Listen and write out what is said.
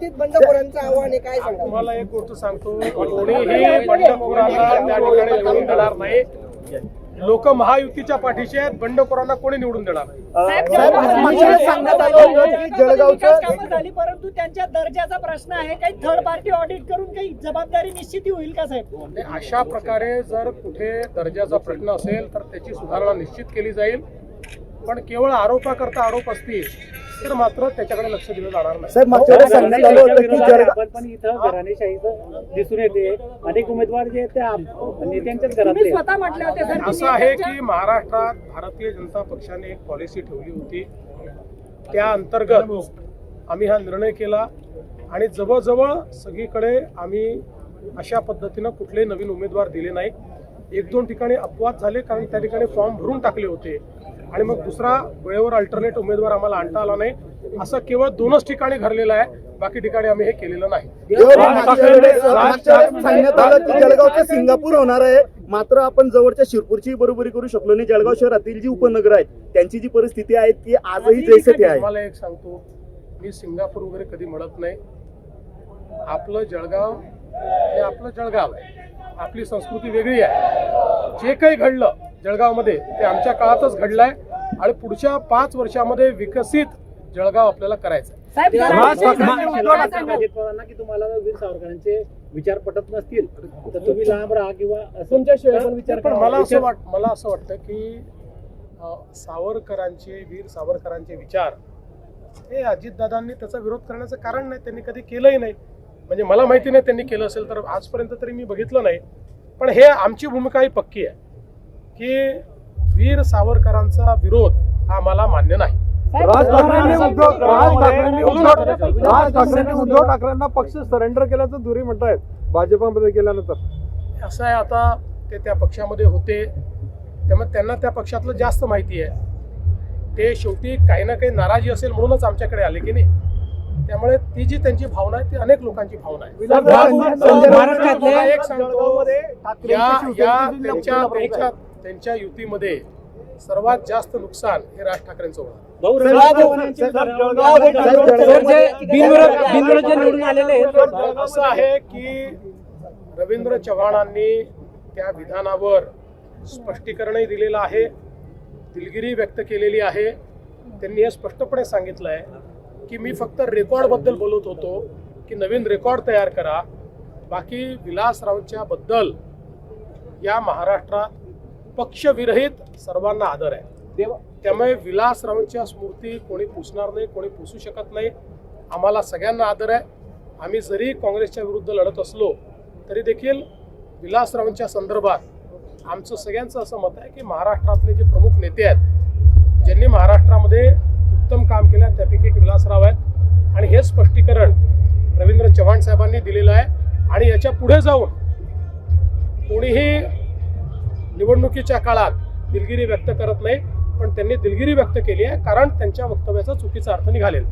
बाबतीत बंडखोरांचं आव्हान आहे, काय सांगा? तुम्हाला एक गोष्ट सांगतो, कोणीही बंडखोरांना त्या ठिकाणी निवडून देणार नाही. लोक महायुतीच्या पाठीशी आहेत, बंडखोरांना कोणी निवडून देणार नाही. झाली, परंतु त्यांच्या दर्जाचा प्रश्न आहे. काही थर्ड पार्टी ऑडिट करून काही जबाबदारी निश्चिती होईल का साहेब? अशा प्रकारे जर कुठे दर्जाचा प्रश्न असेल तर त्याची सुधारणा निश्चित केली जाईल, पण केवळ आरोपाकरता आरोप असतील तर मात्र त्याच्याकडे लक्ष दिलं जाणार नाही. साहेब, मागच्या वेळेस सांगण्यात आलं होतं की जळगाव पण इथं घराणेशाहीचं दिसून येते. अनेक उमेदवार जे आहेत ते नेत्यांच्याच घरातले. तुम्ही स्वतः म्हटले होते सर, असं आहे की महाराष्ट्रात भारतीय जनता पक्षाने एक पॉलिसी ठेवली होती, त्या अंतर्गत आम्ही हा निर्णय केला आणि जवळजवळ सगळीकडे आम्ही अशा पद्धतीनं कुठलेही नवीन उमेदवार दिले नाही. एक दोन ठिकाणी अपवाद झाले, कारण त्या ठिकाणी फॉर्म भरून टाकले होते आणि मग दुसरा वेळेवर अल्टरनेट उमेदवार आम्हाला आणता आला नाही. असं केवळ 2च ठिकाणी घडलेलं आहे, बाकी ठिकाणी आम्ही हे केलेलं नाही. सांगण्यात आलं की जळगावचं सिंगापूर होणार आहे, मात्र आपण जवळच्या शिरपूरची बरोबरी करू शकलो नाही. जळगाव शहरातील जी उपनगर आहेत त्यांची जी परिस्थिती आहे ती आजही जैसे थे आहे. मला एक सांगतो, मी सिंगापूर वगैरे कधी म्हणत नाही. आपलं जळगाव हे आपलं जळगाव आहे, आपली संस्कृती वेगळी आहे. जे काही घडलं जळगावमध्ये ते आमच्या काळातच घडलंय आणि पुढच्या 5 वर्षामध्ये विकसित जळगाव आपल्याला करायचं. साहेब, अजित पवारांना की तुम्हाला वीर सावरकरांचे विचार पटत नसतील तर तुम्ही लांब राहा किंवा तुमच्याशिवाय पण विचार पण मला असं वाटतं की वीर सावरकरांचे विचार हे अजितदादांनी त्याचा विरोध करण्याचं कारण नाही, त्यांनी कधी केलंही नाही. म्हणजे मला माहिती नाही त्यांनी केलं असेल तर, आजपर्यंत तरी मी बघितलं नाही. पण हे आमची भूमिका ही पक्की आहे की वीर सावरकरांचा विरोध हा आम्हाला मान्य नाही. राज ठाकरेंनी उद्धव ठाकरेंना पक्ष सरेंडर केल्याचं दुरी म्हणतायत भाजपामध्ये गेल्यानंतर. असं आहे, आता ते त्या पक्षामध्ये होते त्यामुळे त्यांना त्या पक्षातलं जास्त माहिती आहे. ते शेवटी काही ना काही नाराजी असेल म्हणूनच आमच्याकडे आले की नाही. त्यामुळे ती जी त्यांची भावना आहे ती अनेक लोकांची भावना आहे. एक सांगतो, त्यांच्या युतीमध्ये सर्वात जास्त नुकसान हे राज ठाकरेंचं होणार. असं आहे की रवींद्र चव्हाणांनी त्या विधानावर स्पष्टीकरणही दिलेलं आहे, दिलगिरी व्यक्त केलेली आहे. त्यांनी हे स्पष्टपणे सांगितलं आहे की मी फक्त रेकॉर्डबद्दल बोलत होतो की नवीन रेकॉर्ड तयार करा, बाकी विलासरावांच्या बद्दल या महाराष्ट्रात पक्षविरहित सर्वांना आदर आहे. त्यामुळे विलासरावांच्या स्मृती कोणी पुसणार नाही, कोणी पुसू शकत नाही. आम्हाला सगळ्यांना आदर आहे. आम्ही जरी काँग्रेसच्या विरुद्ध लढत असलो तरी देखील विलासरावांच्या संदर्भात आमचं सगळ्यांचं असं मत आहे की महाराष्ट्रातले जे प्रमुख नेते आहेत, ज्यांनी महाराष्ट्रामध्ये उत्तम काम केलं, त्यापैकी एक विलासराव आहेत. आणि हे स्पष्टीकरण रवींद्र चव्हाण साहेबांनी दिलेलं आहे. आणि याच्या पुढे जाऊन कोणीही निवडणुकीच्या काळात दिलगिरी व्यक्त करत नाही, पण त्यांनी दिलगिरी व्यक्त केली आहे कारण त्यांच्या वक्तव्याचा चुकीचा अर्थ निघालेला.